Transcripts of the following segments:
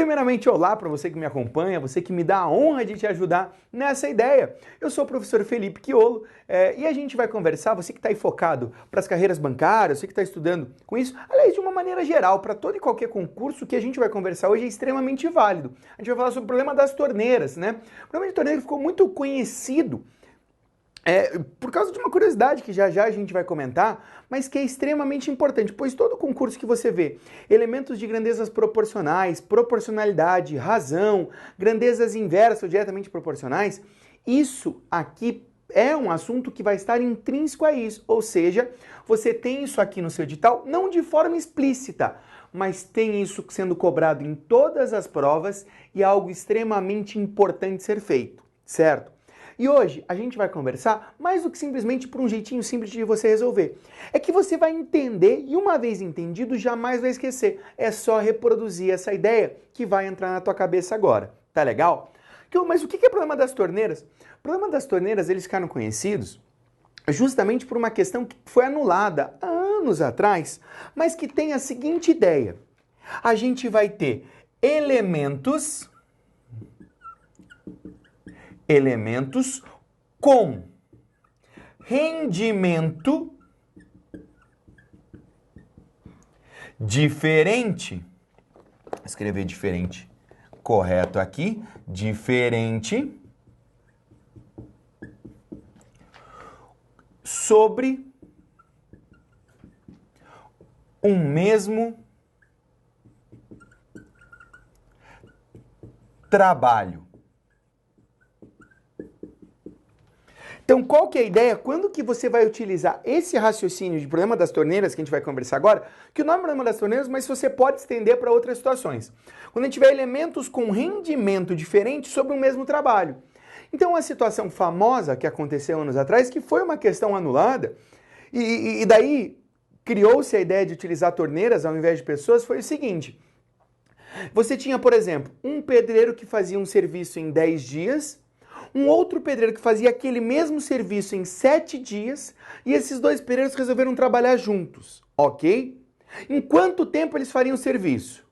Primeiramente, olá para você que me acompanha, você que me dá a honra de te ajudar nessa ideia. Eu sou o professor Felipe Chiolo e a gente vai conversar, você que está aí focado para as carreiras bancárias, você que está estudando com isso, aliás, de uma maneira geral, para todo e qualquer concurso que a gente vai conversar hoje é extremamente válido. A gente vai falar sobre o problema das torneiras, né? O problema de torneira ficou muito conhecido por causa de uma curiosidade que já a gente vai comentar, mas que é extremamente importante, pois todo concurso que você vê, elementos de grandezas proporcionais, proporcionalidade, razão, grandezas inversas ou diretamente proporcionais, isso aqui é um assunto que vai estar intrínseco a isso, ou seja, você tem isso aqui no seu edital, não de forma explícita, mas tem isso sendo cobrado em todas as provas e é algo extremamente importante ser feito, certo? E hoje a gente vai conversar mais do que simplesmente por um jeitinho simples de você resolver. É que você vai entender e uma vez entendido jamais vai esquecer. É só reproduzir essa ideia que vai entrar na tua cabeça agora. Tá legal? Mas o que é o problema das torneiras? O problema das torneiras, eles ficaram conhecidos justamente por uma questão que foi anulada há anos atrás, mas que tem a seguinte ideia. A gente vai ter elementos com rendimento diferente. Escrever diferente correto aqui. Diferente sobre um mesmo trabalho. Então, qual que é a ideia? Quando que você vai utilizar esse raciocínio de problema das torneiras, que a gente vai conversar agora, que o nome é problema das torneiras, mas você pode estender para outras situações. Quando a gente tiver elementos com rendimento diferente sobre o mesmo trabalho. Então, uma situação famosa que aconteceu anos atrás, que foi uma questão anulada, e daí criou-se a ideia de utilizar torneiras ao invés de pessoas, foi o seguinte. Você tinha, por exemplo, um pedreiro que fazia um serviço em 10 dias, um outro pedreiro que fazia aquele mesmo serviço em 7 dias e esses dois pedreiros resolveram trabalhar juntos, ok? Em quanto tempo eles fariam o serviço?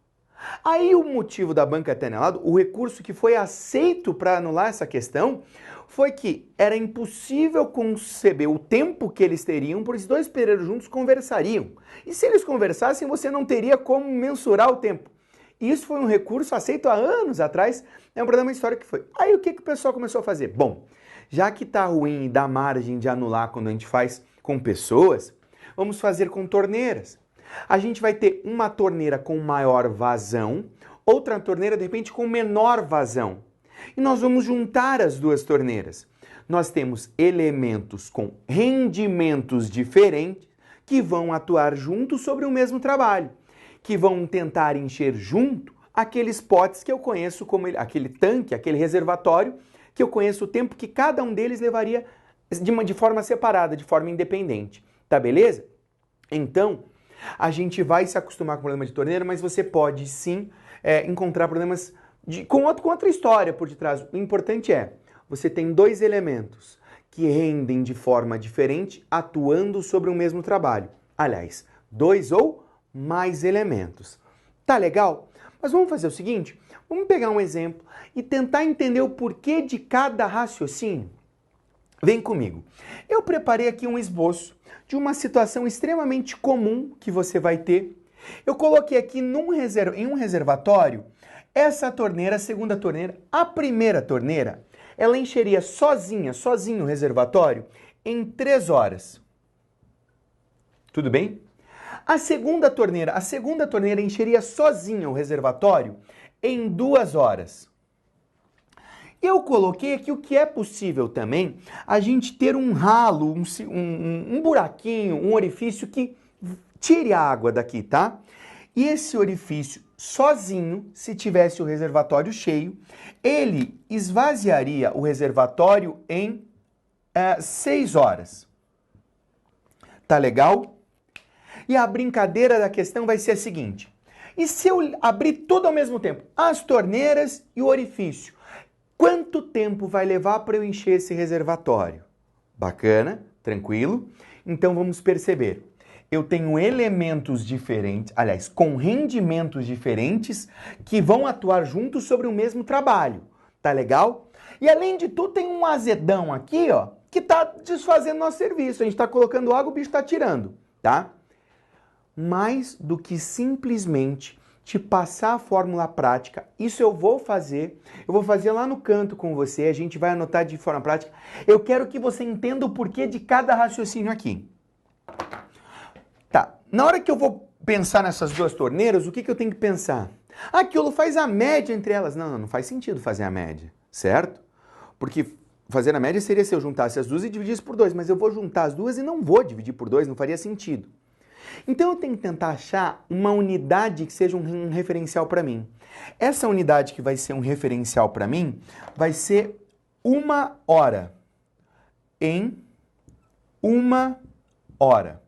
Aí o motivo da banca ter anulado, o recurso que foi aceito para anular essa questão, foi que era impossível conceber o tempo que eles teriam, porque os dois pedreiros juntos conversariam. E se eles conversassem, você não teria como mensurar o tempo. Isso foi um recurso aceito há anos atrás, é um problema histórico que foi. Aí o que o pessoal começou a fazer? Bom, já que tá ruim e dá margem de anular quando a gente faz com pessoas, vamos fazer com torneiras. A gente vai ter uma torneira com maior vazão, outra torneira de repente com menor vazão. E nós vamos juntar as duas torneiras. Nós temos elementos com rendimentos diferentes que vão atuar juntos sobre o mesmo trabalho, que vão tentar encher junto aqueles potes que eu conheço como aquele tanque, aquele reservatório, que eu conheço o tempo que cada um deles levaria de forma separada, de forma independente. Tá beleza? Então, a gente vai se acostumar com o problema de torneira, mas você pode sim encontrar problemas com outra história por detrás. O importante é, você tem dois elementos que rendem de forma diferente, atuando sobre o mesmo trabalho. Aliás, dois ou mais elementos. Tá legal? Mas vamos fazer o seguinte, vamos pegar um exemplo e tentar entender o porquê de cada raciocínio. Vem comigo. Eu preparei aqui um esboço de uma situação extremamente comum que você vai ter. Eu coloquei aqui em um reservatório essa torneira, a segunda torneira, a primeira torneira, ela encheria sozinho o reservatório em 3 horas. Tudo bem? A segunda torneira encheria sozinha o reservatório em 2 horas. Eu coloquei aqui o que é possível também, a gente ter um ralo, um buraquinho, um orifício que tire a água daqui, tá? E esse orifício sozinho, se tivesse o reservatório cheio, ele esvaziaria o reservatório em 6 horas. Tá legal? E a brincadeira da questão vai ser a seguinte. E se eu abrir tudo ao mesmo tempo? As torneiras e o orifício. Quanto tempo vai levar para eu encher esse reservatório? Bacana, tranquilo. Então vamos perceber. eu tenho elementos diferentes, aliás, com rendimentos diferentes que vão atuar juntos sobre o mesmo trabalho. Tá legal? E além de tudo, tem um azedão aqui, ó, que tá desfazendo nosso serviço. A gente tá colocando água, o bicho tá tirando, tá? Mais do que simplesmente te passar a fórmula prática, isso eu vou fazer lá no canto com você, a gente vai anotar de forma prática. Eu quero que você entenda o porquê de cada raciocínio aqui. Tá, na hora que eu vou pensar nessas duas torneiras, o que eu tenho que pensar? Aquilo faz a média entre elas. Não faz sentido fazer a média, certo? Porque fazer a média seria se eu juntasse as duas e dividisse por 2, mas eu vou juntar as duas e não vou dividir por 2, não faria sentido. Então eu tenho que tentar achar uma unidade que seja um referencial para mim. Essa unidade que vai ser um referencial para mim vai ser 1 hora. Em 1 hora.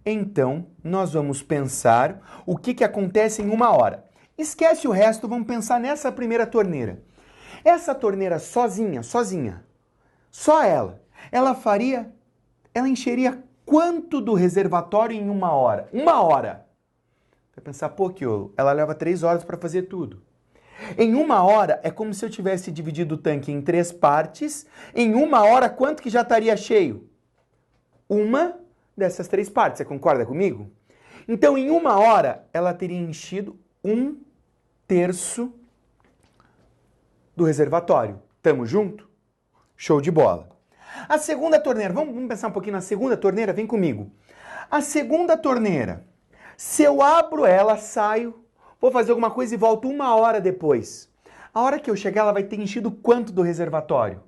Então, nós vamos pensar o que acontece em 1 hora. Esquece o resto, vamos pensar nessa primeira torneira. Essa torneira sozinha, só ela encheria quanto do reservatório em 1 hora? 1 hora. Vai pensar, pô, Kiolo, ela leva 3 horas para fazer tudo. Em 1 hora, é como se eu tivesse dividido o tanque em 3 partes. Em 1 hora, quanto que já estaria cheio? Uma dessas 3 partes, você concorda comigo? Então, em 1 hora, ela teria enchido 1/3 do reservatório. Tamo junto? Show de bola. A segunda torneira, vamos pensar um pouquinho na segunda torneira? Vem comigo. A segunda torneira, se eu abro ela, saio, vou fazer alguma coisa e volto 1 hora depois. A hora que eu chegar, ela vai ter enchido quanto do reservatório?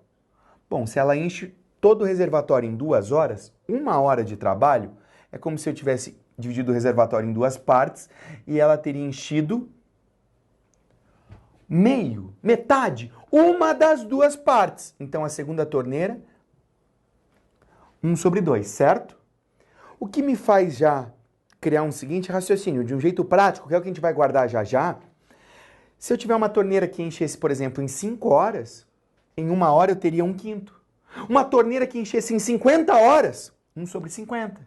Bom, se ela enche todo o reservatório em 2 horas, 1 hora de trabalho, é como se eu tivesse dividido o reservatório em 2 partes e ela teria enchido metade, uma das 2 partes. Então a segunda torneira, 1/2, certo? O que me faz já criar um seguinte raciocínio, de um jeito prático, que é o que a gente vai guardar já já. Se eu tiver uma torneira que enchesse, por exemplo, em 5 horas, em 1 hora eu teria 1/5. Uma torneira que enchesse em 50 horas, 1/50.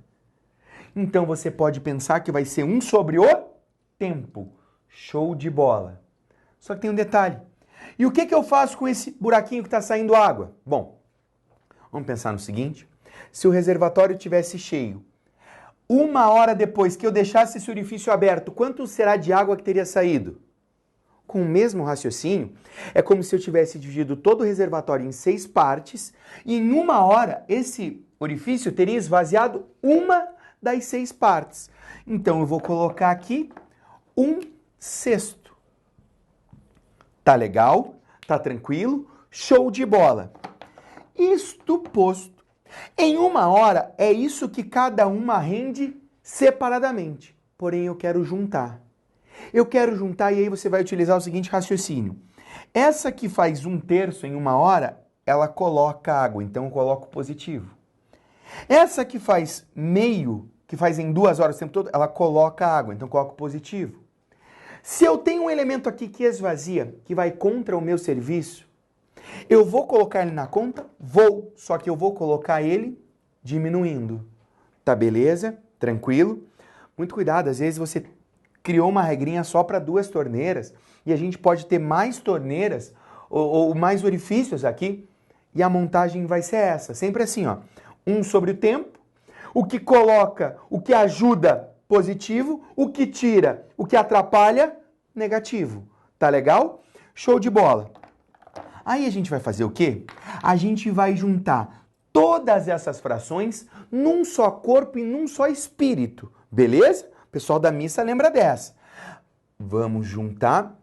Então você pode pensar que vai ser 1 sobre o tempo. Show de bola. Só que tem um detalhe. E o que eu faço com esse buraquinho que está saindo água? Bom, vamos pensar no seguinte. Se o reservatório tivesse cheio, 1 hora depois que eu deixasse esse orifício aberto, quanto será de água que teria saído? Com o mesmo raciocínio, é como se eu tivesse dividido todo o reservatório em 6 partes e em 1 hora esse orifício teria esvaziado uma das 6 partes. Então eu vou colocar aqui 1/6. Tá legal? Tá tranquilo? Show de bola. Isto posto. Em 1 hora é isso que cada uma rende separadamente. Porém eu quero juntar. Eu quero juntar e aí você vai utilizar o seguinte raciocínio. Essa que faz 1/3 em 1 hora, ela coloca água, então eu coloco positivo. Essa que faz meio, que faz em 2 horas o tempo todo, ela coloca água, então eu coloco positivo. Se eu tenho um elemento aqui que esvazia, que vai contra o meu serviço, eu vou colocar ele na conta? Vou, só que eu vou colocar ele diminuindo. Tá beleza? Tranquilo? Muito cuidado, às vezes você criou uma regrinha só para 2 torneiras e a gente pode ter mais torneiras ou mais orifícios aqui e a montagem vai ser essa. Sempre assim, ó. 1 sobre o tempo, o que coloca, o que ajuda, positivo, o que tira, o que atrapalha, negativo. Tá legal? Show de bola. Aí a gente vai fazer o quê? A gente vai juntar todas essas frações num só corpo e num só espírito. Beleza? O pessoal da missa lembra dessa. Vamos juntar.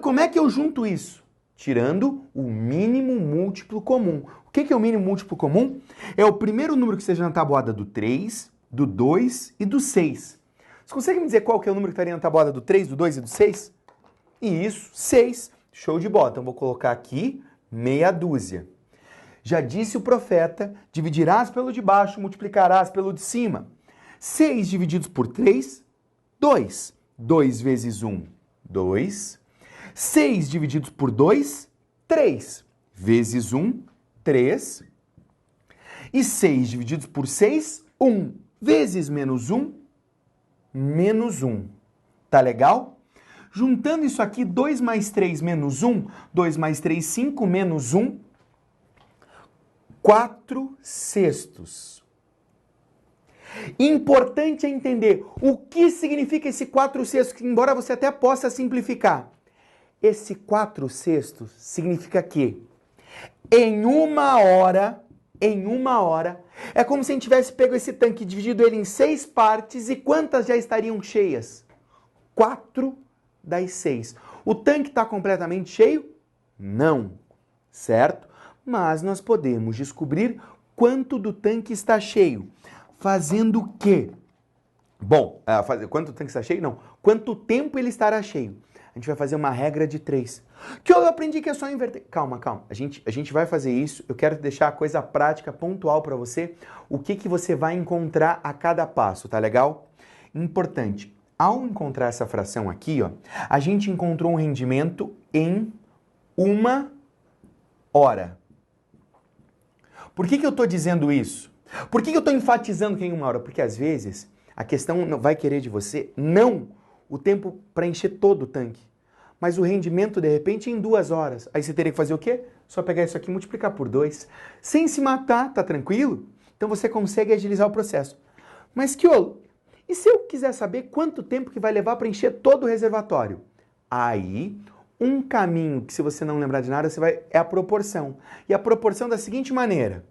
Como é que eu junto isso? Tirando o mínimo múltiplo comum. O que é o mínimo múltiplo comum? É o primeiro número que esteja na tabuada do 3, do 2 e do 6. Você consegue me dizer qual que é o número que estaria na tabuada do 3, do 2 e do 6? Isso, 6. Show de bola. Então vou colocar aqui meia dúzia. Já disse o profeta, dividirás pelo de baixo, multiplicarás pelo de cima. 6 divididos por 3, 2. 2 vezes 1, 2. 6 divididos por 2, 3. Vezes 1, 3. E 6 divididos por 6, 1. vezes menos 1. Tá legal? Juntando isso aqui, 2 mais 3 menos 1, 2 mais 3, 5, menos 1, 4 sextos. Importante é entender o que significa esse 4 sextos, que embora você até possa simplificar. Esse 4 sextos significa que em uma hora, é como se a gente tivesse pego esse tanque e dividido ele em 6 partes, e quantas já estariam cheias? 4 das 6. O tanque está completamente cheio? Não, certo? Mas nós podemos descobrir quanto do tanque está cheio. Fazendo o quê? Bom, quanto o tanque está cheio? Não. Quanto tempo ele estará cheio? A gente vai fazer uma regra de 3. Que eu aprendi que é só inverter. Calma. A gente vai fazer isso. Eu quero deixar a coisa prática, pontual para você. O que você vai encontrar a cada passo, tá legal? Importante. Ao encontrar essa fração aqui, ó, a gente encontrou um rendimento em 1 hora. Por que eu estou dizendo isso? Por que eu estou enfatizando que é em 1 hora? Porque às vezes a questão não vai querer de você não o tempo para encher todo o tanque, mas o rendimento de repente em 2 horas. Aí você teria que fazer o quê? Só pegar isso aqui e multiplicar por 2. Sem se matar, tá tranquilo? Então você consegue agilizar o processo. Mas Chiolo, e se eu quiser saber quanto tempo que vai levar para encher todo o reservatório? Aí, um caminho que se você não lembrar de nada, é a proporção. E a proporção da seguinte maneira.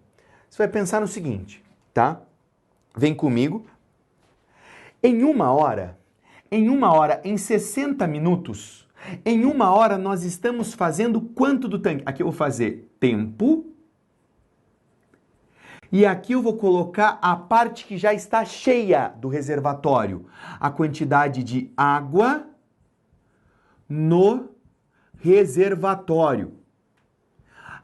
Você vai pensar no seguinte, tá? Vem comigo. Em 1 hora, em 60 minutos, em 1 hora nós estamos fazendo quanto do tanque? Aqui eu vou fazer tempo. E aqui eu vou colocar a parte que já está cheia do reservatório. A quantidade de água no reservatório.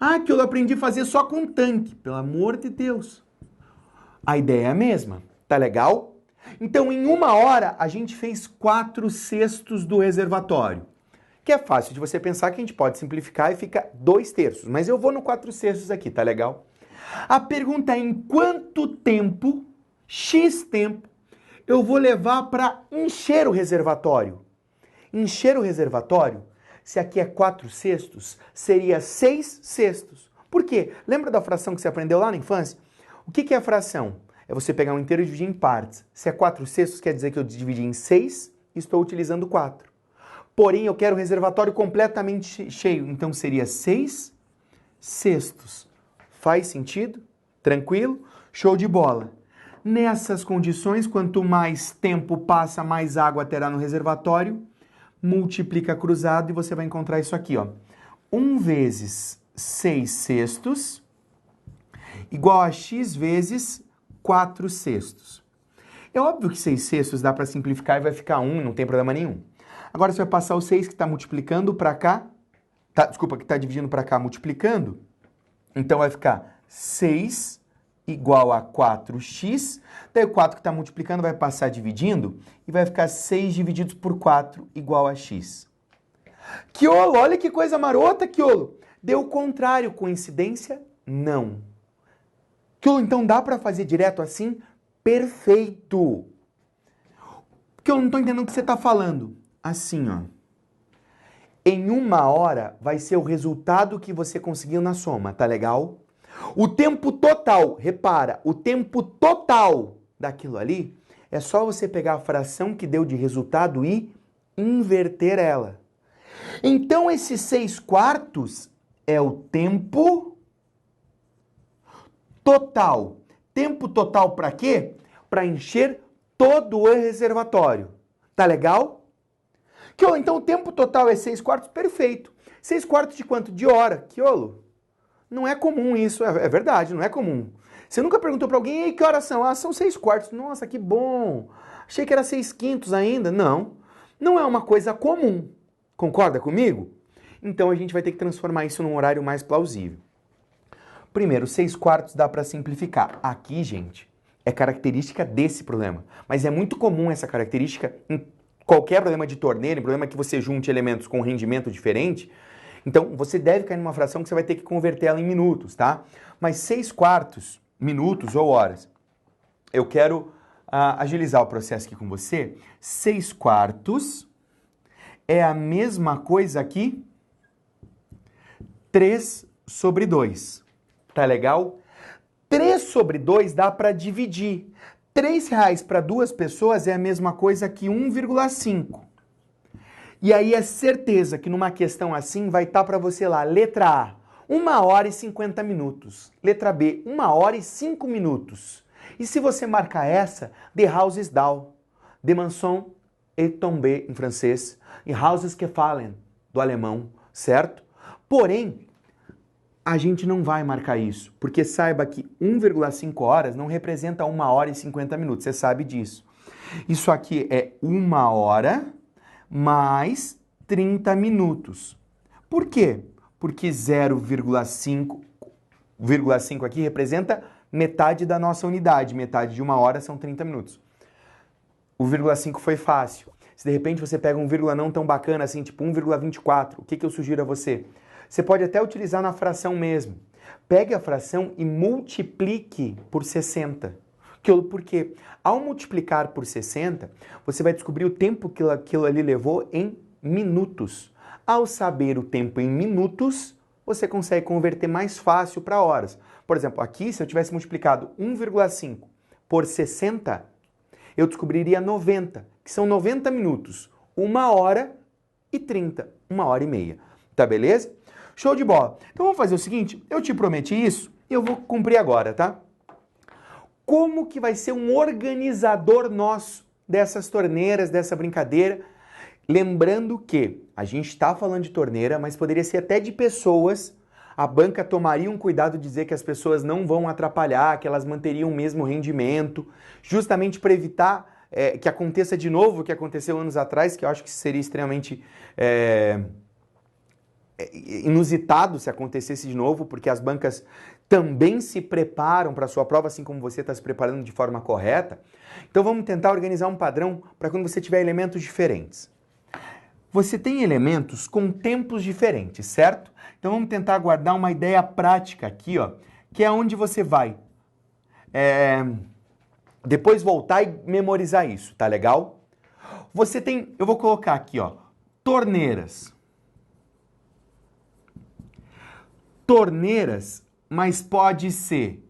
Ah, que eu aprendi a fazer só com tanque. Pelo amor de Deus. A ideia é a mesma. Tá legal? Então, em 1 hora, a gente fez 4 sextos do reservatório. Que é fácil de você pensar que a gente pode simplificar e fica 2 terços. Mas eu vou no 4 sextos aqui, tá legal? A pergunta é em quanto tempo, X tempo, eu vou levar para encher o reservatório? Encher o reservatório, se aqui é 4 sextos, seria 6 sextos. Por quê? Lembra da fração que você aprendeu lá na infância? O que é a fração? É você pegar um inteiro e dividir em partes. Se é 4 sextos, quer dizer que eu dividi em 6 e estou utilizando 4. Porém, eu quero o reservatório completamente cheio, então seria 6 sextos. Faz sentido? Tranquilo? Show de bola. Nessas condições, quanto mais tempo passa, mais água terá no reservatório. Multiplica cruzado e você vai encontrar isso aqui, ó. 1 vezes 6 sextos igual a x vezes 4 sextos. É óbvio que 6 sextos dá para simplificar e vai ficar 1, não tem problema nenhum. Agora você vai passar o 6 que está multiplicando para cá, que está dividindo para cá, multiplicando. Então vai ficar 6 igual a 4x. Daí o 4 que está multiplicando vai passar dividindo e vai ficar 6 divididos por 4 igual a x. Chiolo, olha que coisa marota, Chiolo. Deu o contrário. Coincidência? Não. Chiolo, então dá para fazer direto assim? Perfeito. Porque eu não estou entendendo o que você está falando. Assim, ó. Em 1 hora vai ser o resultado que você conseguiu na soma, tá legal? O tempo total, repara, o tempo total daquilo ali é só você pegar a fração que deu de resultado e inverter ela. Então, esses 6 quartos é o tempo total. Tempo total para quê? Para encher todo o reservatório. Tá legal? Então o tempo total é 6 quartos? Perfeito. 6 quartos de quanto? De hora. Chiolo, não é comum isso. É verdade, não é comum. Você nunca perguntou para alguém, e que horas são? Ah, são 6 quartos. Nossa, que bom. Achei que era 6 quintos ainda. Não, não é uma coisa comum. Concorda comigo? Então a gente vai ter que transformar isso num horário mais plausível. Primeiro, 6 quartos dá para simplificar. Aqui, gente, é característica desse problema. Mas é muito comum essa característica em qualquer problema de torneira, em problema que você junte elementos com rendimento diferente. Então, você deve cair numa fração que você vai ter que converter ela em minutos, tá? Mas 6 quartos, minutos ou horas, eu quero agilizar o processo aqui com você. 6/4 é a mesma coisa aqui, 3/2. Tá legal? 3/2 dá para dividir. R$3 para 2 pessoas é a mesma coisa que 1,5. E aí é certeza que numa questão assim vai estar para você lá, letra A, 1 hora e 50 minutos. Letra B, 1 hora e 5 minutos. E se você marcar essa, the house is down. De mansão est tombée em francês. E houses que fallen, do alemão, certo? Porém, a gente não vai marcar isso, porque saiba que 1,5 horas não representa 1 hora e 50 minutos, você sabe disso. Isso aqui é 1 hora mais 30 minutos. Por quê? Porque 0,5 aqui representa metade da nossa unidade, metade de 1 hora são 30 minutos. O 0,5 foi fácil. Se de repente você pega um vírgula não tão bacana assim, tipo 1,24, o que eu sugiro a você? Você pode até utilizar na fração mesmo. Pegue a fração e multiplique por 60. Por quê? Ao multiplicar por 60, você vai descobrir o tempo que aquilo ali levou em minutos. Ao saber o tempo em minutos, você consegue converter mais fácil para horas. Por exemplo, aqui, se eu tivesse multiplicado 1,5 por 60, eu descobriria 90, que são 90 minutos. 1 hora e 30, 1 hora e meia. Tá beleza? Show de bola. Então vamos fazer o seguinte, eu te prometi isso e eu vou cumprir agora, tá? Como que vai ser um organizador nosso dessas torneiras, dessa brincadeira? Lembrando que a gente está falando de torneira, mas poderia ser até de pessoas. A banca tomaria um cuidado de dizer que as pessoas não vão atrapalhar, que elas manteriam o mesmo rendimento, justamente para evitar que aconteça de novo o que aconteceu anos atrás, que eu acho que seria extremamente inusitado se acontecesse de novo, porque as bancas também se preparam para a sua prova, assim como você está se preparando de forma correta. Então vamos tentar organizar um padrão para quando você tiver elementos diferentes. Você tem elementos com tempos diferentes, certo? Então vamos tentar guardar uma ideia prática aqui, ó, que é onde você vai depois voltar e memorizar isso, tá legal? Você tem, eu vou colocar aqui, ó, torneiras. Torneiras, mas pode ser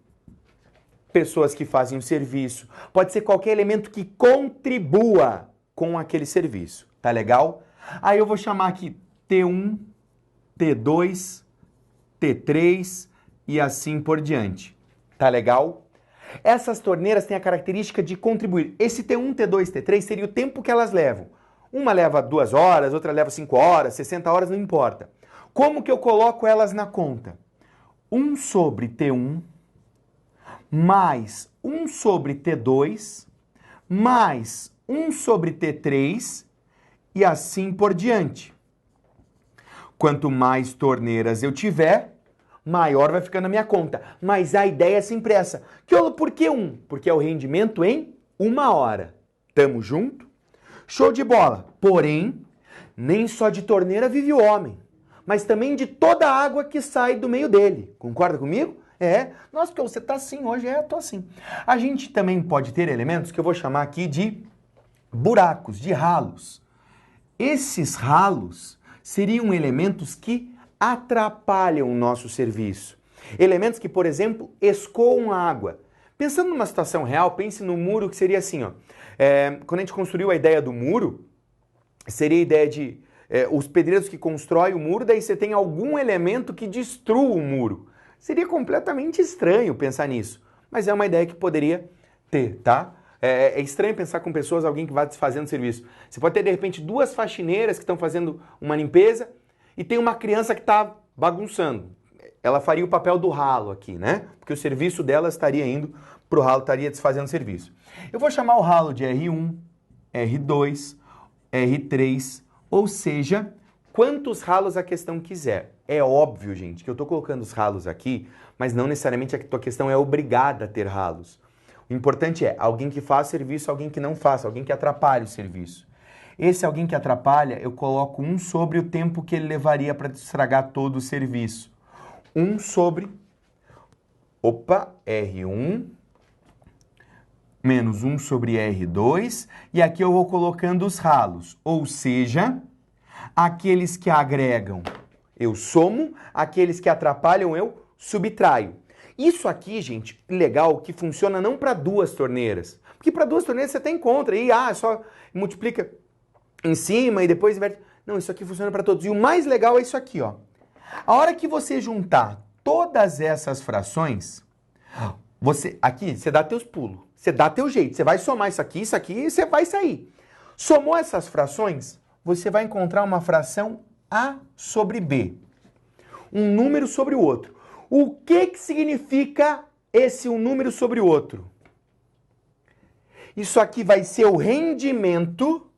pessoas que fazem o serviço, pode ser qualquer elemento que contribua com aquele serviço, tá legal? Aí eu vou chamar aqui T1, T2, T3 e assim por diante, tá legal? Essas torneiras têm a característica de contribuir. Esse T1, T2, T3 seria o tempo que elas levam. Uma leva 2 horas, outra leva 5 horas, 60 horas, não importa. Como que eu coloco elas na conta? 1 sobre T1 mais 1 sobre T2 mais 1 sobre T3 e assim por diante. Quanto mais torneiras eu tiver, maior vai ficando a minha conta. Mas a ideia é sempre essa. Por que 1? Porque é o rendimento em 1 hora. Tamo junto? Show de bola. Porém, nem só de torneira vive o homem, mas também de toda a água que sai do meio dele. Concorda comigo? Nossa, porque você tá assim hoje, eu tô assim. A gente também pode ter elementos que eu vou chamar aqui de buracos, de ralos. Esses ralos seriam elementos que atrapalham o nosso serviço. Elementos que, por exemplo, escoam a água. Pensando numa situação real, pense no muro que seria assim, ó. Quando a gente construiu a ideia do muro, seria a ideia de os pedreiros que constroem o muro, daí você tem algum elemento que destrua o muro. Seria completamente estranho pensar nisso, mas é uma ideia que poderia ter, tá? É estranho pensar com pessoas, alguém que vai desfazendo serviço. Você pode ter, de repente, 2 faxineiras que estão fazendo uma limpeza e tem uma criança que está bagunçando. Ela faria o papel do ralo aqui, né? Porque o serviço dela estaria indo para o ralo, estaria desfazendo o serviço. Eu vou chamar o ralo de R1, R2, R3, ou seja, quantos ralos a questão quiser. É óbvio, gente, que eu estou colocando os ralos aqui, mas não necessariamente a tua questão é obrigada a ter ralos. O importante é alguém que faz serviço, alguém que não faça, alguém que atrapalhe o serviço. Esse alguém que atrapalha, eu coloco 1 sobre o tempo que ele levaria para estragar todo o serviço. 1 sobre, R1, menos 1 sobre R2, e aqui eu vou colocando os ralos, ou seja, aqueles que agregam eu somo, aqueles que atrapalham eu subtraio. Isso aqui, gente, legal, que funciona não para duas torneiras, porque para duas torneiras você até encontra, e só multiplica em cima e depois inverte. Não, isso aqui funciona para todos. E o mais legal é isso aqui, ó. A hora que você juntar todas essas frações, aqui, você dá teus pulos, você dá teu jeito, você vai somar isso aqui e você vai sair. Somou essas frações, você vai encontrar uma fração A sobre B. Um número sobre o outro. O que significa esse um número sobre o outro? Isso aqui vai ser o rendimento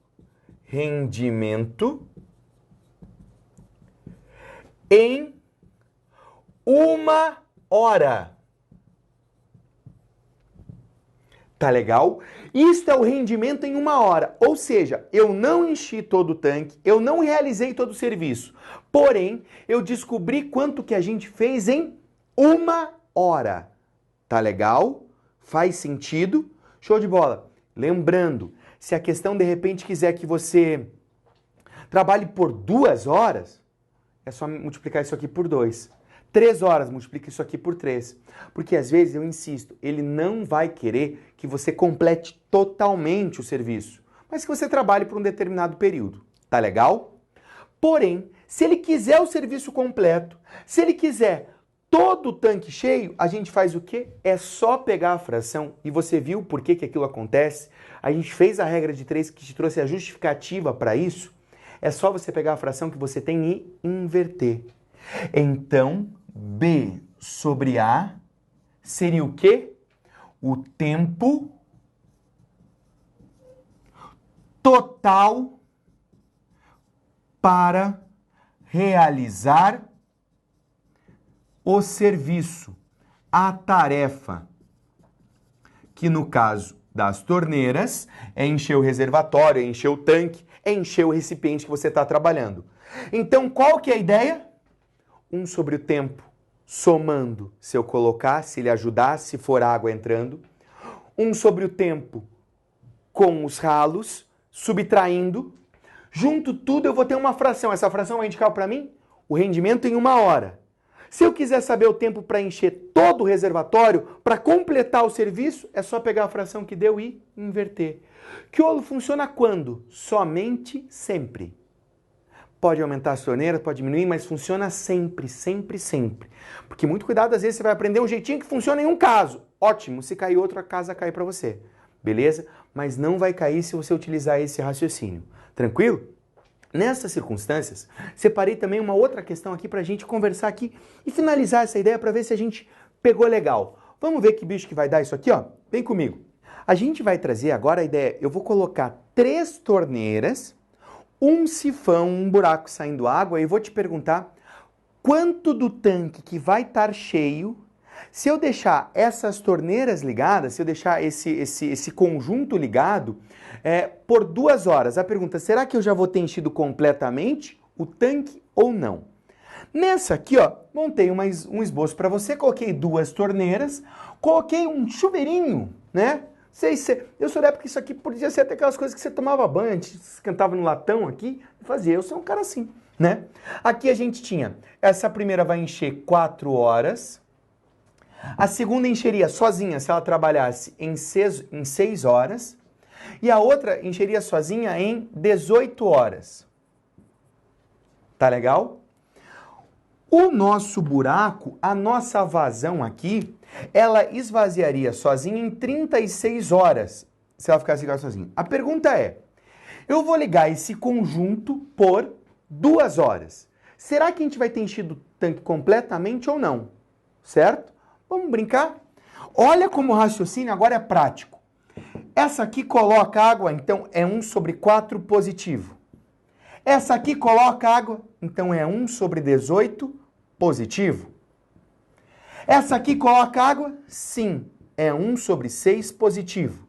em 1 hora. Tá legal? Isto é o rendimento em 1 hora. Ou seja, eu não enchi todo o tanque, eu não realizei todo o serviço. Porém, eu descobri quanto que a gente fez em 1 hora. Tá legal? Faz sentido? Show de bola. Lembrando, se a questão de repente quiser que você trabalhe por 2 horas, é só multiplicar isso aqui por 2. 3 horas, multiplica isso aqui por 3. Porque às vezes, eu insisto, ele não vai querer que você complete totalmente o serviço, mas que você trabalhe por um determinado período. Tá legal? Porém, se ele quiser o serviço completo, se ele quiser todo o tanque cheio, a gente faz o quê? É só pegar a fração, e você viu por que aquilo acontece? A gente fez a regra de 3 que te trouxe a justificativa para isso. É só você pegar a fração que você tem e inverter. Então, B sobre A seria o quê? O tempo total para realizar o serviço, a tarefa, que no caso das torneiras é encher o reservatório, é encher o tanque, é encher o recipiente que você está trabalhando. Então, qual que é a ideia? 1 sobre o tempo, somando, se eu colocar, se ele ajudar, se for água entrando. 1 sobre o tempo com os ralos, subtraindo. Junto tudo, eu vou ter uma fração. Essa fração vai indicar para mim o rendimento em 1 hora. Se eu quiser saber o tempo para encher todo o reservatório, para completar o serviço, é só pegar a fração que deu e inverter. Quiolo funciona quando? Somente sempre. Pode aumentar as torneiras, pode diminuir, mas funciona sempre, sempre, sempre. Porque muito cuidado, às vezes você vai aprender um jeitinho que funciona em um caso. Ótimo, se cair outro, a casa cai para você. Beleza? Mas não vai cair se você utilizar esse raciocínio. Tranquilo? Nessas circunstâncias, separei também uma outra questão aqui para a gente conversar aqui e finalizar essa ideia para ver se a gente pegou legal. Vamos ver que bicho que vai dar isso aqui, ó? Vem comigo. A gente vai trazer agora a ideia, eu vou colocar 3 torneiras, um sifão, um buraco saindo água, e vou te perguntar quanto do tanque que vai estar cheio, se eu deixar essas torneiras ligadas, se eu deixar esse conjunto ligado, por 2 horas. A pergunta, será que eu já vou ter enchido completamente o tanque ou não? Nessa aqui, ó, montei um esboço para você, coloquei 2 torneiras, coloquei um chuveirinho, né? Eu sou da época que isso aqui podia ser até aquelas coisas que você tomava banho, esquentava no latão aqui e fazia. Eu sou um cara assim, né? Aqui a gente tinha, essa primeira vai encher 4 horas, a segunda encheria sozinha se ela trabalhasse em 6 horas, e a outra encheria sozinha em 18 horas. Tá legal? O nosso buraco, a nossa vazão aqui, ela esvaziaria sozinha em 36 horas, se ela ficasse ligada sozinha. A pergunta é, eu vou ligar esse conjunto por 2 horas. Será que a gente vai ter enchido o tanque completamente ou não? Certo? Vamos brincar? Olha como o raciocínio agora é prático. Essa aqui coloca água, então é 1 sobre 4 positivo. Essa aqui coloca água, então é 1 sobre 18 positivo. Essa aqui coloca água? Sim, é 1 sobre 6 positivo.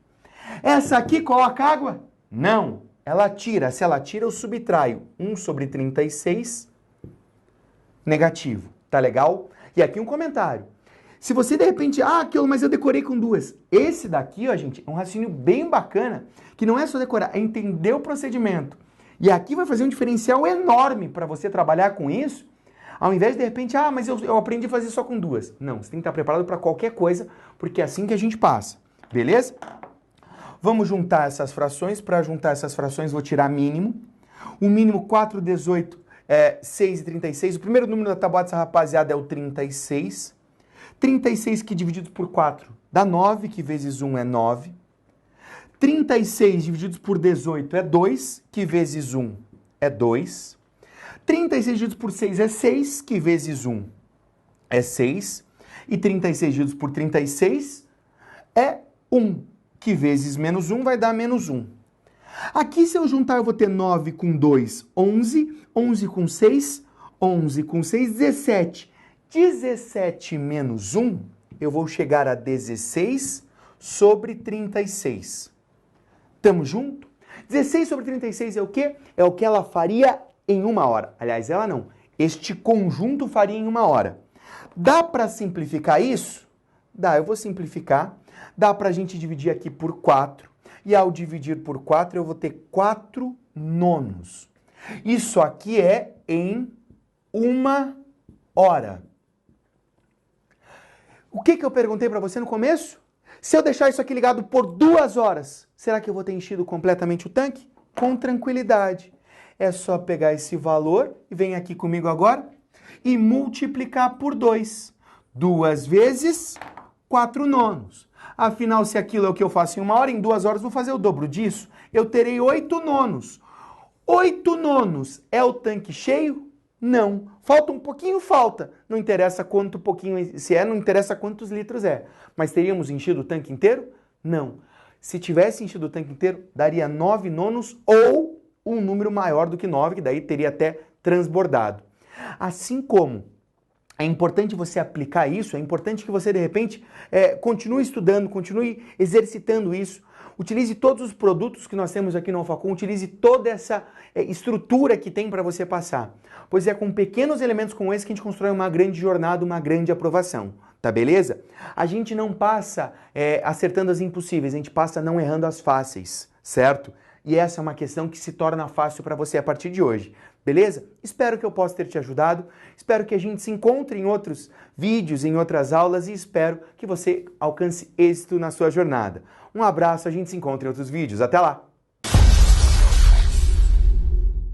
Essa aqui coloca água? Não, ela tira. Se ela tira, eu subtraio. 1 sobre 36 negativo. Tá legal? E aqui um comentário. Se você de repente, aquilo, mas eu decorei com duas. Esse daqui, ó, gente, é um raciocínio bem bacana, que não é só decorar, é entender o procedimento. E aqui vai fazer um diferencial enorme para você trabalhar com isso, ao invés de repente, mas eu aprendi a fazer só com duas. Não, você tem que estar preparado para qualquer coisa, porque é assim que a gente passa, beleza? Vamos juntar essas frações. Para juntar essas frações, vou tirar mínimo. O mínimo 4, 18, 6 e 36. O primeiro número da tabuada dessa rapaziada é o 36. 36 que dividido por 4 dá 9, que vezes 1 é 9. 36 divididos por 18 é 2, que vezes 1 é 2. 36 divididos por 6 é 6, que vezes 1 é 6. E 36 divididos por 36 é 1, que vezes menos 1 vai dar menos 1. Aqui, se eu juntar, eu vou ter 9 com 2, 11. 11 com 6, 11 com 6, 17. 17 menos 1, eu vou chegar a 16 sobre 36. Tamo junto? 16 sobre 36 é o quê? É o que ela faria em 1 hora. Aliás, ela não. Este conjunto faria em 1 hora. Dá para simplificar isso? Dá, eu vou simplificar. Dá para a gente dividir aqui por 4. E ao dividir por 4, eu vou ter 4 nonos. Isso aqui é em 1 hora. O que eu perguntei para você no começo? Se eu deixar isso aqui ligado por 2 horas, será que eu vou ter enchido completamente o tanque? Com tranquilidade. É só pegar esse valor, e vem aqui comigo agora, e multiplicar por 2. 2 vezes 4 nonos. Afinal, se aquilo é o que eu faço em 1 hora, em 2 horas vou fazer o dobro disso. Eu terei 8 nonos. 8 nonos é o tanque cheio? Não. Falta um pouquinho? Falta. Não interessa quanto pouquinho se é, não interessa quantos litros é. Mas teríamos enchido o tanque inteiro? Não. Se tivesse enchido o tanque inteiro, daria 9 nonos ou um número maior do que 9, que daí teria até transbordado. Assim como é importante você aplicar isso, é importante que você, de repente, continue estudando, continue exercitando isso. Utilize todos os produtos que nós temos aqui no Alphacom, utilize toda essa estrutura que tem para você passar. Pois é com pequenos elementos como esse que a gente constrói uma grande jornada, uma grande aprovação. Tá beleza? A gente não passa acertando as impossíveis, a gente passa não errando as fáceis, certo? E essa é uma questão que se torna fácil para você a partir de hoje. Beleza? Espero que eu possa ter te ajudado, espero que a gente se encontre em outros vídeos, em outras aulas e espero que você alcance êxito na sua jornada. Um abraço, a gente se encontra em outros vídeos. Até lá!